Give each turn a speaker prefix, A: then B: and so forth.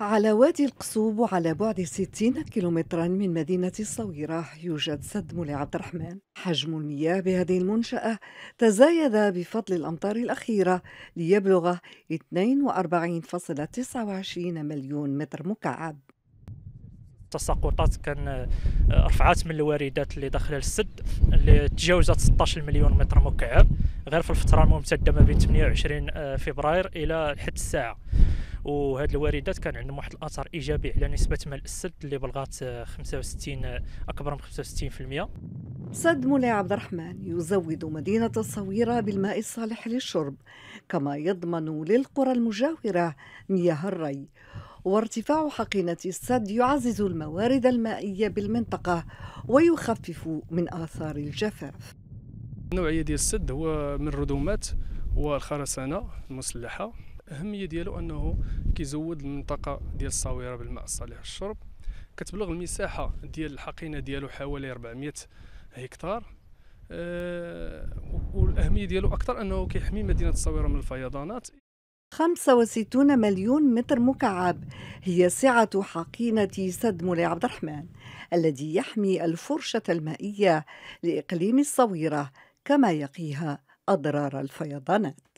A: على وادي القصوب وعلى بعد 60 كيلومترا من مدينة الصويرة يوجد سد مولي عبد الرحمن. حجم المياه بهذه المنشأة تزايد بفضل الأمطار الأخيرة ليبلغ 42.29 مليون متر مكعب.
B: التساقطات كان رفعات من الواردات اللي داخله للسد اللي تجاوزت 16 مليون متر مكعب غير في الفتره الممتده ما بين 28 فبراير الى حد الساعه. وهذه الواردات كان عندهم واحد الاثر ايجابي على نسبه ملء السد اللي بلغات 65 اكبر من 65%.
A: سد مولي عبد الرحمن يزود مدينة الصويرة بالماء الصالح للشرب، كما يضمن للقرى المجاورة مياه الري. وارتفاع حقينة السد يعزز الموارد المائية بالمنطقة ويخفف من آثار الجفاف.
C: النوعية ديال السد هو من الردومات والخرسانة المسلحة. الأهمية ديالو أنه كيزود المنطقة ديال الصويرة بالماء الصالح للشرب. كتبلغ المساحة ديال الحقينة ديالو حوالي 400 هكتار. والأهمية ديالو أكثر أنه كيحمي مدينة الصويرة من الفيضانات.
A: 65 مليون متر مكعب هي سعة حقينة سد مولي عبد الرحمن الذي يحمي الفرشة المائية لإقليم الصويرة، كما يقيها أضرار الفيضانات.